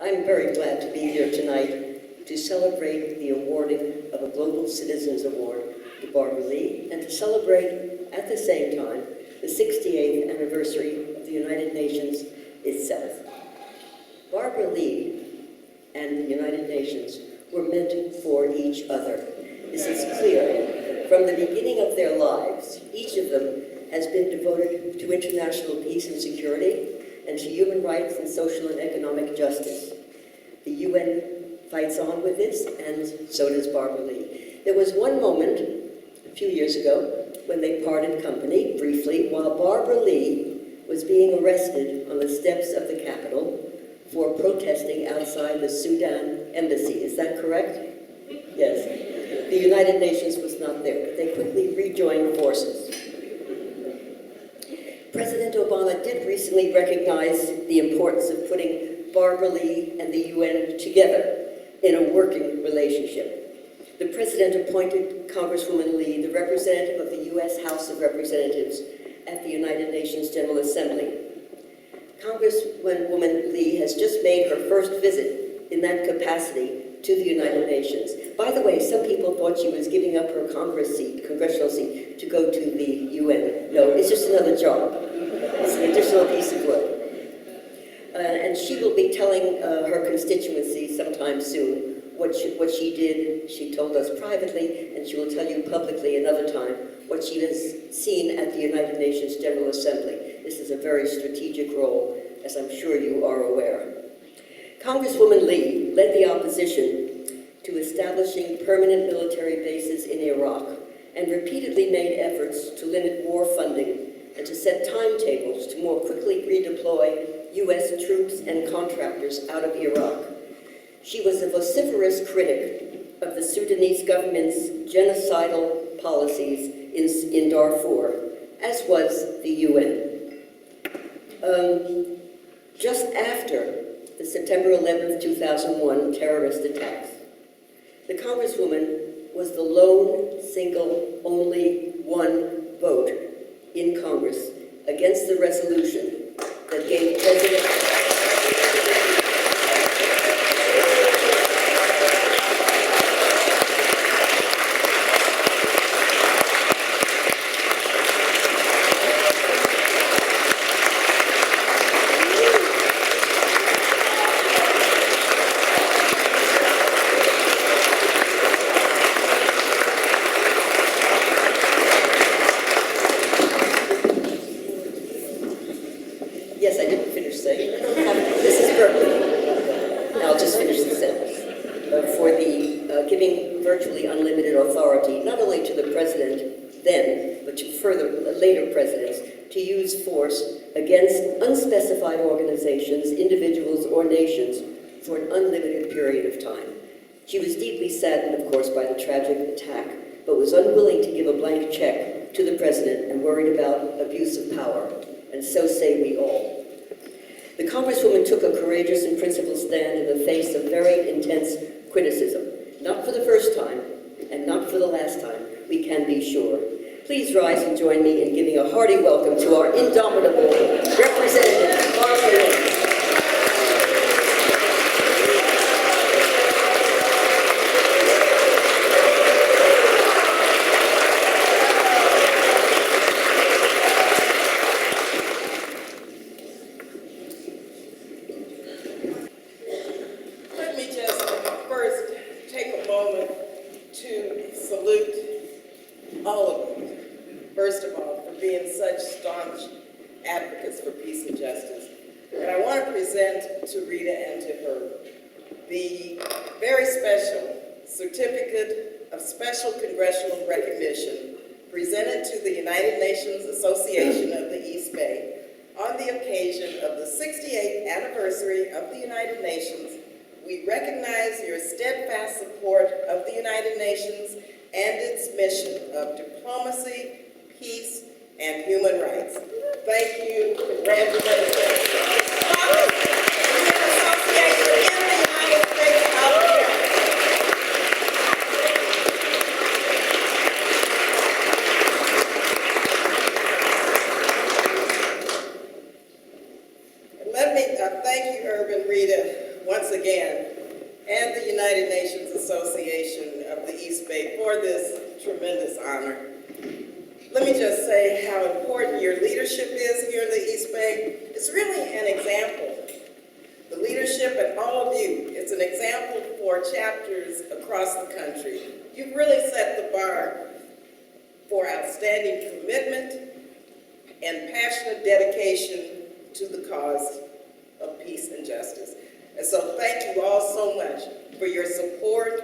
I'm very glad to be here tonight to celebrate the awarding of a Global Citizens Award to Barbara Lee and to celebrate at the same time the 68th anniversary of the United Nations itself. Barbara Lee and the United Nations were meant for each other. This is clear. From the beginning of their lives, each of them has been devoted to international peace and security and to human rights and social and economic justice. The UN fights on with this, and so does Barbara Lee. There was one moment, a few years ago, when they parted company, briefly, while Barbara Lee was being arrested on the steps of the Capitol for protesting outside the Sudan embassy. Is that correct? Yes. The United Nations was not there, but they quickly rejoined forces. President Obama did recently recognize the importance of putting Barbara Lee and the UN together in a working relationship. The president appointed Congresswoman Lee the representative of the U.S. House of Representatives at the United Nations General Assembly. Congresswoman Lee has just made her first visit in that capacity to the United Nations. By the way, some people thought she was giving up her congressional seat to go to the UN. No, it's just another job. It's an additional piece of work. And she will be telling her constituency sometime soon what she did. She told us privately, and she will tell you publicly another time what she has seen at the United Nations General Assembly. This is a very strategic role, as I'm sure you are aware. Congresswoman Lee led the opposition to establishing permanent military bases in Iraq and repeatedly made efforts to limit war funding and to set timetables to more quickly redeploy U.S. troops and contractors out of Iraq. She was a vociferous critic of the Sudanese government's genocidal policies in Darfur, as was the UN. Just after the September 11th, 2001 terrorist attacks, the Congresswoman was the lone, single, only one vote in Congress against the resolution that gave President... Yes, I didn't finish saying. This is Berkeley. I'll just finish the sentence. For the giving virtually unlimited authority, not only to the president then, but to later presidents, to use force against unspecified organizations, individuals, or nations for an unlimited period of time. She was deeply saddened, of course, by the tragic attack, but was unwilling to give a blank check to the president and worried about abuse of power. And so say we all. The Congresswoman took a courageous and principled stand in the face of very intense criticism, not for the first time, and not for the last time, we can be sure. Please rise and join me in giving a hearty welcome to our indomitable representative, Barbara Lee. To salute all of you, first of all, for being such staunch advocates for peace and justice. And I want to present to Rita and to her the very special Certificate of Special Congressional Recognition presented to the United Nations Association of the East Bay on the occasion of the 68th anniversary of the United Nations. We recognize your steadfast support of the United Nations and its mission of diplomacy, peace, and human rights. Thank you. Congratulations. Association in the United States of America. Let me thank you, Urban, Rita. once again, and the United Nations Association of the East Bay for this tremendous honor. Let me just say how important your leadership is here in the East Bay. It's really an example. The leadership and all of you, it's an example for chapters across the country. You've really set the bar for outstanding commitment and passionate dedication to the cause of peace and justice. And so thank you all so much for your support,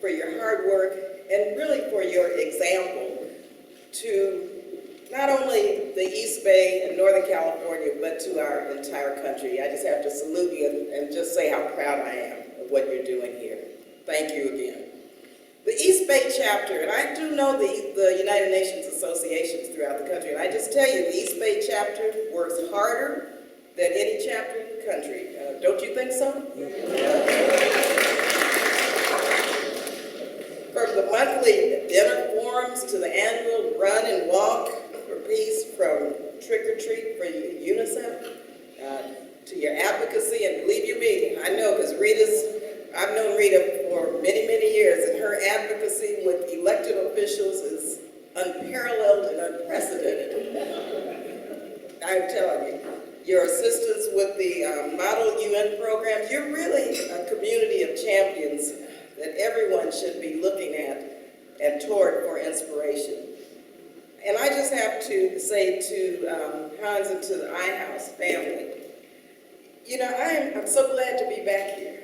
for your hard work, and really for your example to not only the East Bay and Northern California, but to our entire country. I just have to salute you and just say how proud I am of what you're doing here. Thank you again. The East Bay chapter, and I do know the United Nations associations throughout the country, and I just tell you, the East Bay chapter works harder than any chapter in the country. Don't you think so? From the monthly dinner forums to the annual run and walk for peace, from trick or treat for UNICEF, to your advocacy, and believe you me, I know because I've known Rita for many, many years, and her advocacy with elected officials is unparalleled and unprecedented. I'm telling you. Your assistance with the Model UN programs, you're really a community of champions that everyone should be looking at and toward for inspiration. And I just have to say to Hans and to the iHouse family, you know, I'm so glad to be back here.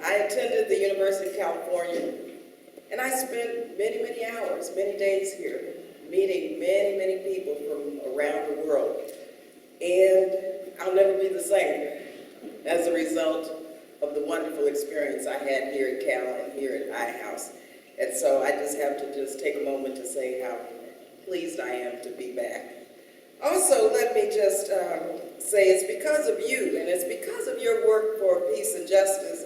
I attended the University of California, and I spent many, many hours, many days here, meeting many, many people from around the world. And I'll never be the same as a result of the wonderful experience I had here at Cal and here at iHouse. And so I just have to take a moment to say how pleased I am to be back. Also, let me just say it's because of you and it's because of your work for peace and justice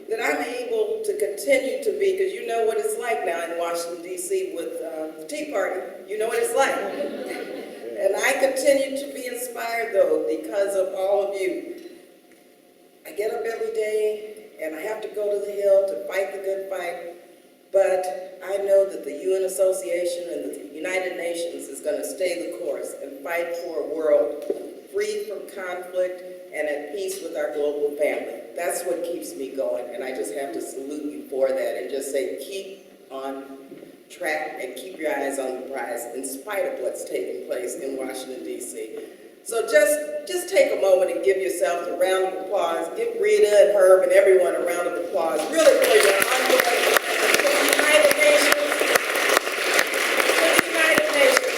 that I'm able to continue to be, because you know what it's like now in Washington, D.C. with the Tea Party. You know what it's like. And I continue to be inspired, though, because of all of you. I get up every day, and I have to go to the Hill to fight the good fight, but I know that the UN Association and the United Nations is going to stay the course and fight for a world free from conflict and at peace with our global family. That's what keeps me going, and I just have to salute you for that and just say keep on track and keep your eyes on the prize in spite of what's taking place in Washington, D.C. So just take a moment and give yourself a round of applause. Give Rita and Herb and everyone a round of applause, really for your ongoing commitment to the United Nations. To the United Nations.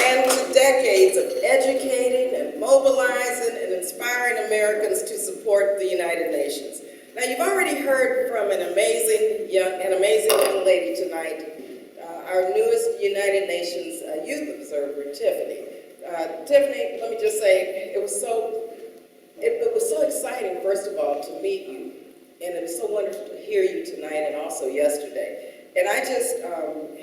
And to decades of educating and mobilizing and inspiring Americans to support the United Nations. Now, you've already heard from an amazing young lady tonight, our newest United Nations Youth Observer, Tiffany. Tiffany, let me just say, it was so exciting, first of all, to meet you, and it was so wonderful to hear you tonight and also yesterday. And I just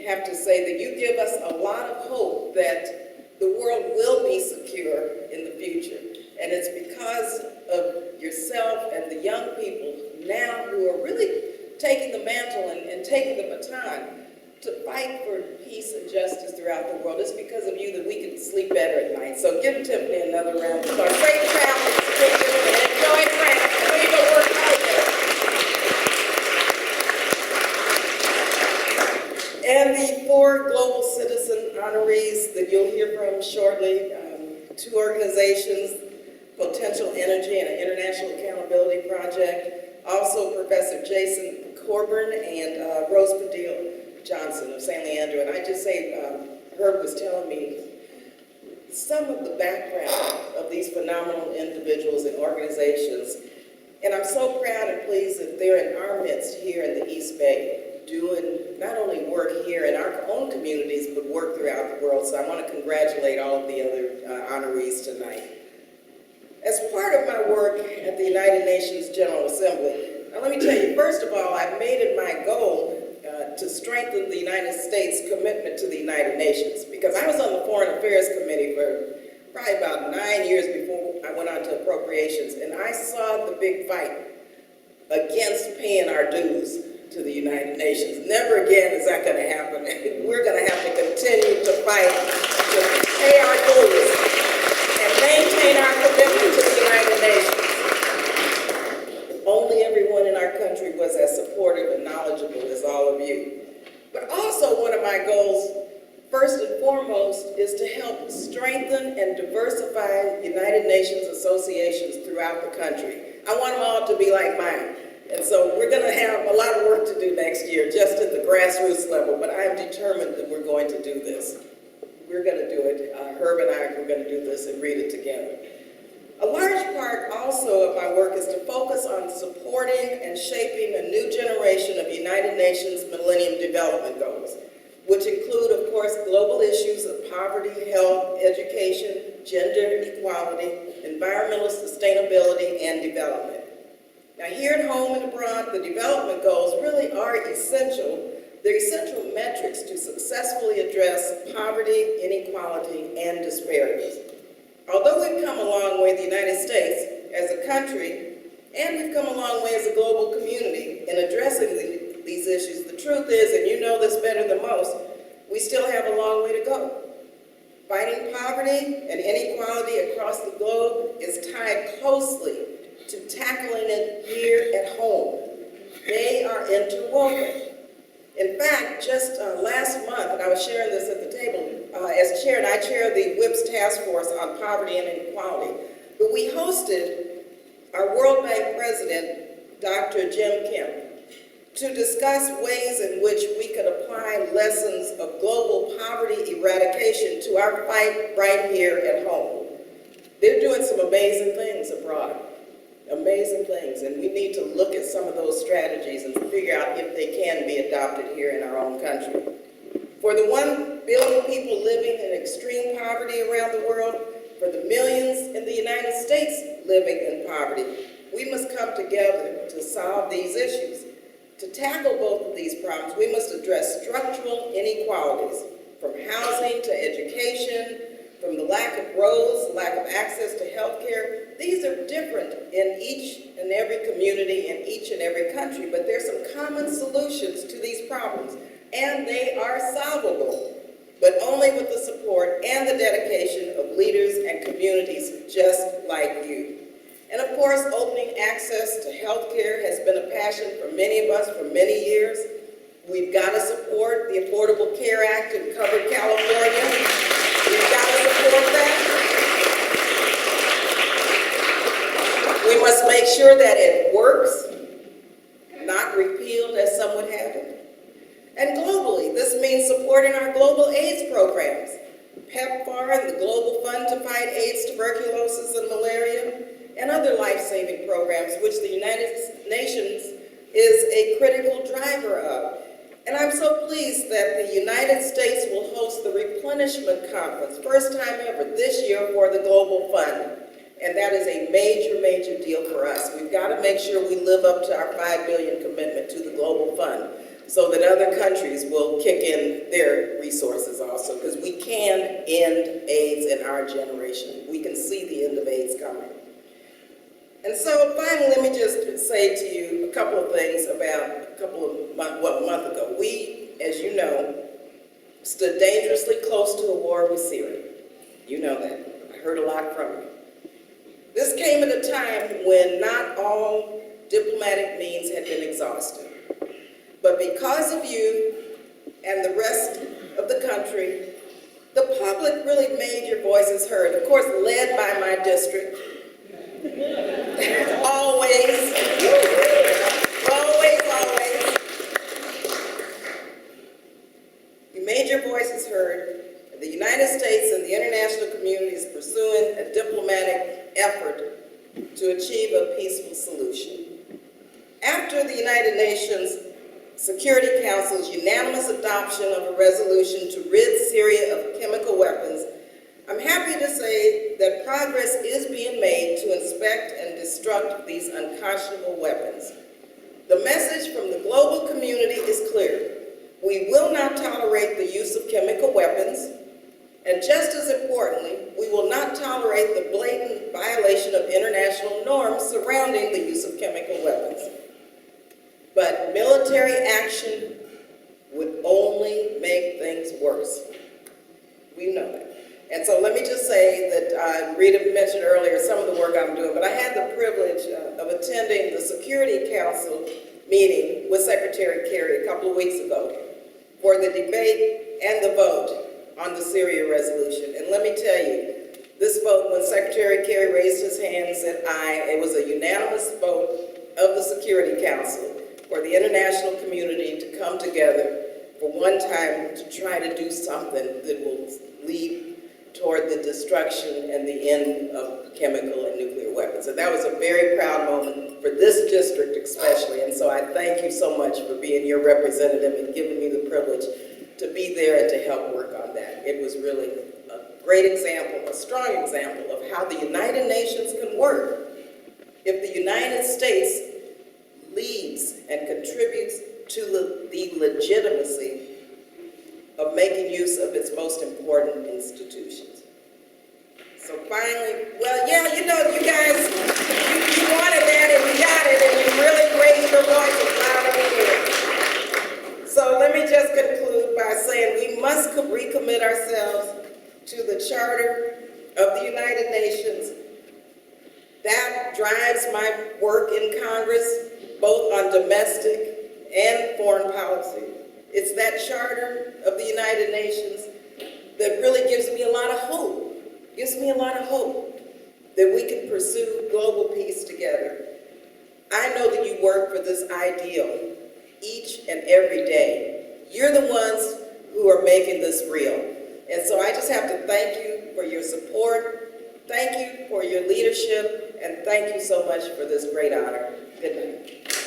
have to say that you give us a lot of hope that the world will be secure in the future. And it's because of yourself and the young people now who are really taking the mantle and taking the baton to fight for peace and justice throughout the world. It's because of you that we can sleep better at night. So give Tiffany another round of applause. Safe travels, and enjoy France. I know you're going to work hard there. And the 4 global citizen honorees that you'll hear from shortly, 2 organizations, Potential Energy and an International Accountability Project. Also Professor Jason Coburn and Rose Padilla Johnson of San Leandro. And I just say, Herb was telling me some of the background of these phenomenal individuals and organizations. And I'm so proud and pleased that they're in our midst here in the East Bay, doing not only work here in our own communities, but work throughout the world. So I want to congratulate all of the other honorees tonight. As part of my work at the United Nations General Assembly, now let me tell you, first of all, I've made it my goal to strengthen the United States' commitment to the United Nations, because I was on the Foreign Affairs Committee for probably about about 9 years before I went on to appropriations, and I saw the big fight against paying our dues to the United Nations. Never again is that going to happen. We're going to have to continue to fight to pay our dues and maintain our commitment to the United Nations. Only everyone in our country was as supportive and knowledgeable as all of you. But also one of my goals, first and foremost, is to help strengthen and diversify United Nations associations throughout the country. I want them all to be like mine. And so we're going to have a lot of work to do next year, just at the grassroots level, but I am determined that we're going to do this. We're going to do it. Herb and I, we're going to do this and read it together. A large part also of my work is to focus on supporting and shaping a new generation of United Nations Millennium Development Goals, which include, of course, global issues of poverty, health, education, gender equality, environmental sustainability, and development. Now, here at home and abroad, the development goals really are essential. They're essential metrics to successfully address poverty, inequality, and disparities. Although we've come a long way in the United States as a country, and we've come a long way as a global community in addressing these issues, the truth is, and you know this better than most, we still have a long way to go. Fighting poverty and inequality across the globe is tied closely to tackling it here at home. They are interwoven. In fact, just last month, and I was sharing this at the table, as chair, and I chair the WIPS Task Force on Poverty and Inequality, but we hosted our World Bank President, Dr. Jim Kim, to discuss ways in which we could apply lessons of global poverty eradication to our fight right here at home. They're doing some amazing things abroad. Amazing things, and we need to look at some of those strategies and figure out if they can be adopted here in our own country. For the 1 billion people living in extreme poverty around the world, for the millions in the United States living in poverty, we must come together to solve these issues. To tackle both of these problems, we must address structural inequalities, from housing to education, from the lack of roads, lack of access to health care. These are different in each and every community, in each and every country, but there's some common solutions to these problems, and they are solvable, but only with the support and the dedication of leaders and communities just like you. And of course, opening access to health care has been a passion for many of us for many years. We've got to support the Affordable Care Act in covered California. We've got to support that. We must make sure that it works, not repealed as some would have it. And globally, this means supporting our global AIDS programs, PEPFAR and the Global Fund to Fight AIDS, Tuberculosis, and Malaria, and other life-saving programs, which the United Nations is a critical driver of. And I'm so pleased that the United States will host the Replenishment Conference, first time ever this year for the Global Fund. And that is a major, major deal for us. We've got to make sure we live up to our $5 billion commitment to the Global Fund so that other countries will kick in their resources also, because we can end AIDS in our generation. We can see the end of AIDS coming. And so finally, let me just say to you a couple of things about a month ago. We, as you know, stood dangerously close to a war with Syria. You know that. I heard a lot from you. This came at a time when not all diplomatic means had been exhausted. But because of you and the rest of the country, the public really made your voices heard. Of course, led by my district. Always. You made your voices heard. The United States and the international community is pursuing a diplomatic effort to achieve a peaceful solution. After the United Nations Security Council's unanimous adoption of a resolution to rid Syria of chemical weapons, I'm happy to say that progress is being made to inspect and destruct these unconscionable weapons. The message from the global community is clear. We will not tolerate the use of chemical weapons, And just as importantly, we will not tolerate the blatant violation of international norms surrounding the use of chemical weapons. But military action would only make things worse. We know that. And so let me just say that Rita mentioned earlier some of the work I'm doing, but I had the privilege of attending the Security Council meeting with Secretary Kerry a couple of weeks ago for the debate and the vote on the Syria resolution. And let me tell you, this vote, when Secretary Kerry raised his hand and said aye, it was a unanimous vote of the Security Council for the international community to come together for one time to try to do something that will lead toward the destruction and the end of chemical and nuclear weapons. And that was a very proud moment for this district especially. And so I thank you so much for being your representative and giving me the privilege to be there and to help work on that. It was really a great example, a strong example of how the United Nations can work if the United States leads and contributes to the legitimacy of making use of its most important institutions. So finally, well, yeah, you know, you guys, you wanted that and you got it, and you really raised your voices loud and clear. So let me just conclude by saying we must recommit ourselves to the Charter of the United Nations. That drives my work in Congress, both on domestic and foreign policy. It's that Charter of the United Nations that really gives me a lot of hope, that we can pursue global peace together. I know that you work for this ideal each and every day. You're the ones who are making this real. And so I just have to thank you for your support, thank you for your leadership, and thank you so much for this great honor. Good night.